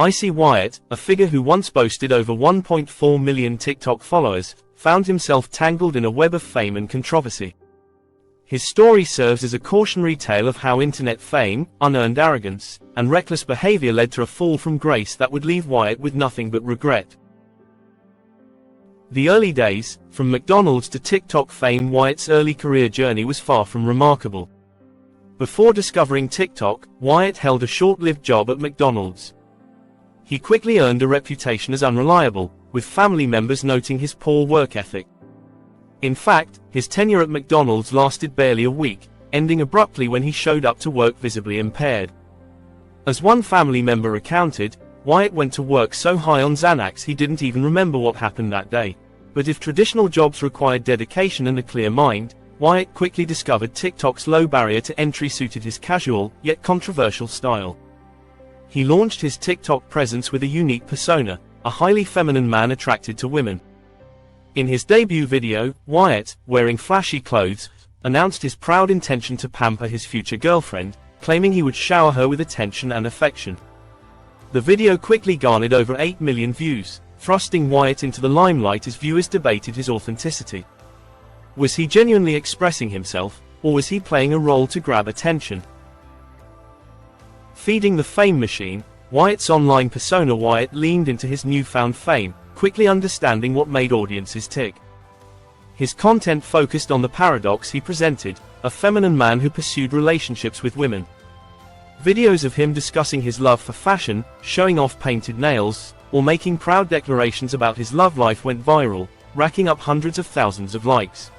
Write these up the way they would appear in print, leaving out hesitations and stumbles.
Icy Wyatt, a figure who once boasted over 1.4 million TikTok followers, found himself tangled in a web of fame and controversy. His story serves as a cautionary tale of how internet fame, unearned arrogance, and reckless behavior led to a fall from grace that would leave Wyatt with nothing but regret. The early days, from McDonald's to TikTok fame. Wyatt's early career journey was far from remarkable. Before discovering TikTok, Wyatt held a short-lived job at McDonald's. He quickly earned a reputation as unreliable, with family members noting his poor work ethic. In fact, his tenure at McDonald's lasted barely a week, ending abruptly when he showed up to work visibly impaired. As one family member recounted, Wyatt went to work so high on Xanax he didn't even remember what happened that day. But if traditional jobs required dedication and a clear mind, Wyatt quickly discovered TikTok's low barrier to entry suited his casual, yet controversial style. He launched his TikTok presence with a unique persona, a highly feminine man attracted to women. In his debut video, Wyatt, wearing flashy clothes, announced his proud intention to pamper his future girlfriend, claiming he would shower her with attention and affection. The video quickly garnered over 8 million views, thrusting Wyatt into the limelight as viewers debated his authenticity. Was he genuinely expressing himself, or was he playing a role to grab attention? Feeding the fame machine, Wyatt's online persona. Wyatt leaned into his newfound fame, quickly understanding what made audiences tick. His content focused on the paradox he presented, a feminine man who pursued relationships with women. Videos of him discussing his love for fashion, showing off painted nails, or making proud declarations about his love life went viral, racking up hundreds of thousands of likes.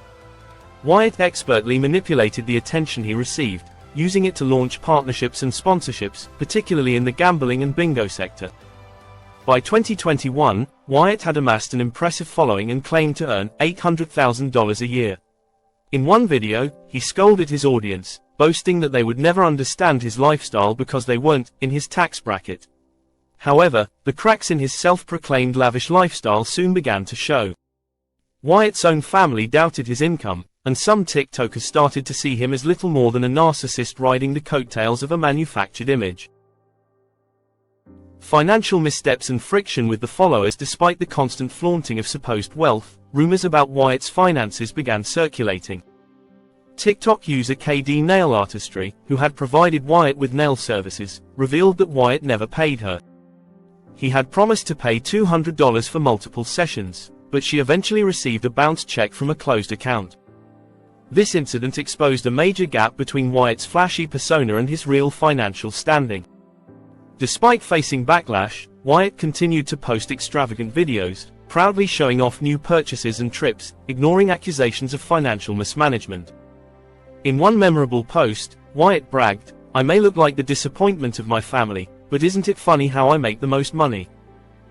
Wyatt expertly manipulated the attention he received, using it to launch partnerships and sponsorships, particularly in the gambling and bingo sector. By 2021, Wyatt had amassed an impressive following and claimed to earn $800,000 a year. In one video, he scolded his audience, boasting that they would never understand his lifestyle because they weren't in his tax bracket. However, the cracks in his self-proclaimed lavish lifestyle soon began to show. Wyatt's own family doubted his income, and some TikTokers started to see him as little more than a narcissist riding the coattails of a manufactured image. Financial missteps and friction with the followers. Despite the constant flaunting of supposed wealth, rumors about Wyatt's finances began circulating. TikTok user KD Nail Artistry, who had provided Wyatt with nail services, revealed that Wyatt never paid her. He had promised to pay $200 for multiple sessions, but she eventually received a bounced check from a closed account. This incident exposed a major gap between Wyatt's flashy persona and his real financial standing. Despite facing backlash, Wyatt continued to post extravagant videos, proudly showing off new purchases and trips, ignoring accusations of financial mismanagement. In one memorable post, Wyatt bragged, "I may look like the disappointment of my family, but isn't it funny how I make the most money?"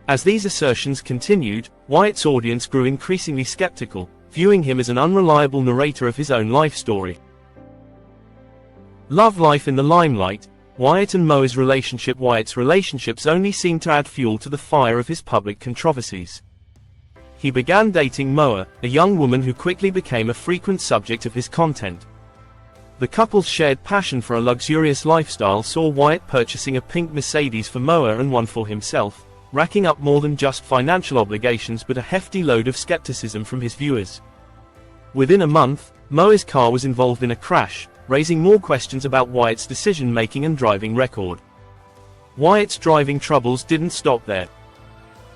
As these assertions continued, Wyatt's audience grew increasingly skeptical, viewing him as an unreliable narrator of his own life story. Love life in the limelight. Wyatt and Moa's relationship. Wyatt's relationships only seemed to add fuel to the fire of his public controversies. He began dating Moa, a young woman who quickly became a frequent subject of his content. The couple's shared passion for a luxurious lifestyle saw Wyatt purchasing a pink Mercedes for Moa and one for himself, racking up more than just financial obligations but a hefty load of skepticism from his viewers. Within a month, Moa's car was involved in a crash, raising more questions about Wyatt's decision-making and driving record. Wyatt's driving troubles didn't stop there.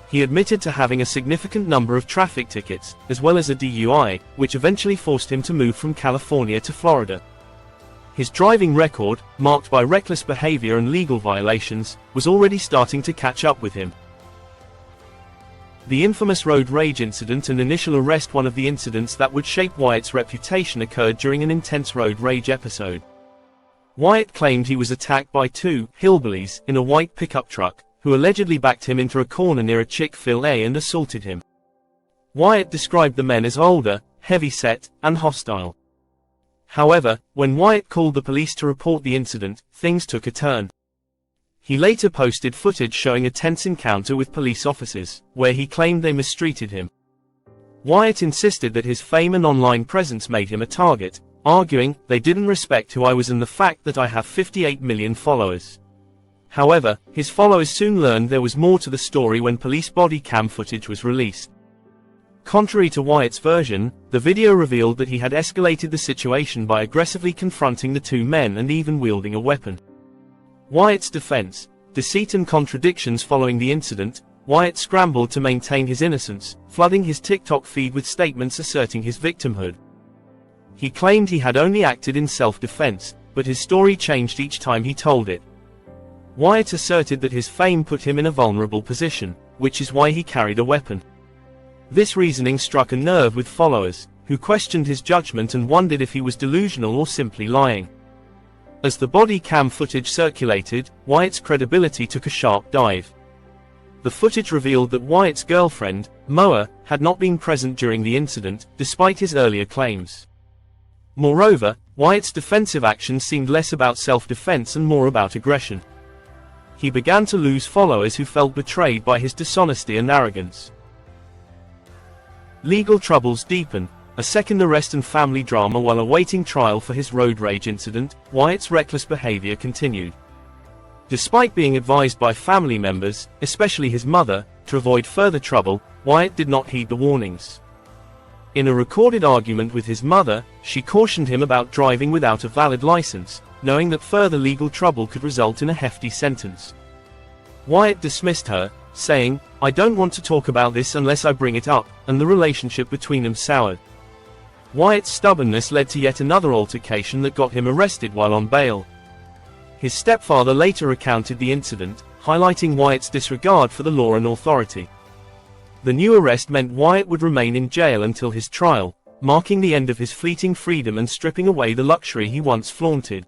He admitted to having a significant number of traffic tickets, as well as a DUI, which eventually forced him to move from California to Florida. His driving record, marked by reckless behavior and legal violations, was already starting to catch up with him. The infamous road rage incident and initial arrest. One of the incidents that would shape Wyatt's reputation occurred during an intense road rage episode. Wyatt claimed he was attacked by two hillbillies in a white pickup truck, who allegedly backed him into a corner near a Chick-fil-A and assaulted him. Wyatt described the men as older, heavy-set, and hostile. However, when Wyatt called the police to report the incident, things took a turn. He later posted footage showing a tense encounter with police officers, where he claimed they mistreated him. Wyatt insisted that his fame and online presence made him a target, arguing, "They didn't respect who I was and the fact that I have 58 million followers." However, his followers soon learned there was more to the story when police body cam footage was released. Contrary to Wyatt's version, the video revealed that he had escalated the situation by aggressively confronting the two men and even wielding a weapon. Wyatt's defense: deceit and contradictions. Following the incident, Wyatt scrambled to maintain his innocence, flooding his TikTok feed with statements asserting his victimhood. He claimed he had only acted in self-defense, but his story changed each time he told it. Wyatt asserted that his fame put him in a vulnerable position, which is why he carried a weapon. This reasoning struck a nerve with followers, who questioned his judgment and wondered if he was delusional or simply lying. As the body cam footage circulated, Wyatt's credibility took a sharp dive. The footage revealed that Wyatt's girlfriend, Moa, had not been present during the incident, despite his earlier claims. Moreover, Wyatt's defensive actions seemed less about self-defense and more about aggression. He began to lose followers who felt betrayed by his dishonesty and arrogance. Legal troubles deepen. A second arrest and family drama. While awaiting trial for his road rage incident, Wyatt's reckless behavior continued. Despite being advised by family members, especially his mother, to avoid further trouble, Wyatt did not heed the warnings. In a recorded argument with his mother, she cautioned him about driving without a valid license, knowing that further legal trouble could result in a hefty sentence. Wyatt dismissed her, saying, "I don't want to talk about this unless I bring it up," and the relationship between them soured. Wyatt's stubbornness led to yet another altercation that got him arrested while on bail. His stepfather later recounted the incident, highlighting Wyatt's disregard for the law and authority. The new arrest meant Wyatt would remain in jail until his trial, marking the end of his fleeting freedom and stripping away the luxury he once flaunted.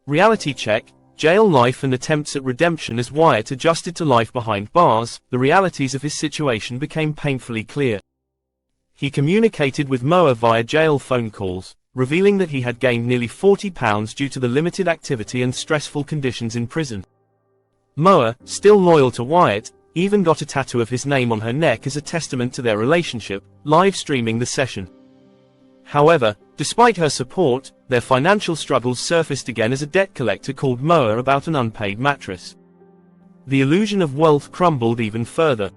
Reality check: jail life and attempts at redemption. As Wyatt adjusted to life behind bars, the realities of his situation became painfully clear. He communicated with Moa via jail phone calls, revealing that he had gained nearly 40 pounds due to the limited activity and stressful conditions in prison. Moa, still loyal to Wyatt, even got a tattoo of his name on her neck as a testament to their relationship, live streaming the session. However, despite her support, their financial struggles surfaced again as a debt collector called Moa about an unpaid mattress. The illusion of wealth crumbled even further.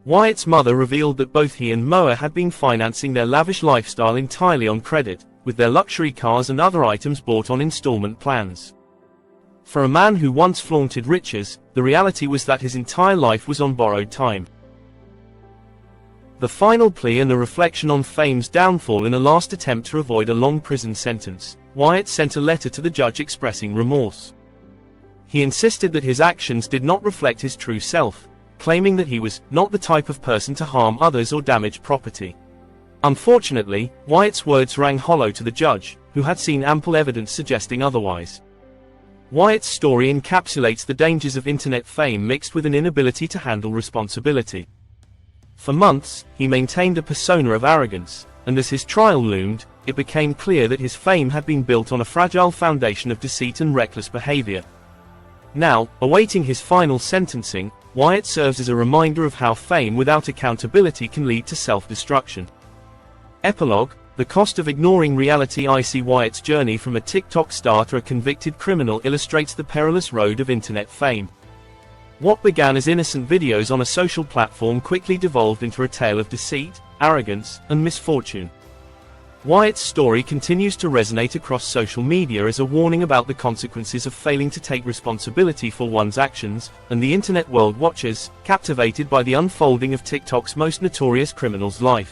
Wyatt's mother revealed that both he and Moa had been financing their lavish lifestyle entirely on credit, with their luxury cars and other items bought on installment plans. For a man who once flaunted riches, the reality was that his entire life was on borrowed time. The final plea and a reflection on fame's downfall. In a last attempt to avoid a long prison sentence, Wyatt sent a letter to the judge expressing remorse. He insisted that his actions did not reflect his true self, claiming that he was not the type of person to harm others or damage property. Unfortunately, Wyatt's words rang hollow to the judge, who had seen ample evidence suggesting otherwise. Wyatt's story encapsulates the dangers of internet fame mixed with an inability to handle responsibility. For months, he maintained a persona of arrogance, and as his trial loomed, it became clear that his fame had been built on a fragile foundation of deceit and reckless behavior. Now, awaiting his final sentencing, Wyatt serves as a reminder of how fame without accountability can lead to self-destruction. Epilogue: the cost of ignoring reality. I.C. Wyatt's journey from a TikTok star to a convicted criminal illustrates the perilous road of internet fame. What began as innocent videos on a social platform quickly devolved into a tale of deceit, arrogance, and misfortune. Wyatt's story continues to resonate across social media as a warning about the consequences of failing to take responsibility for one's actions, and the internet world watches, captivated by the unfolding of TikTok's most notorious criminal's life.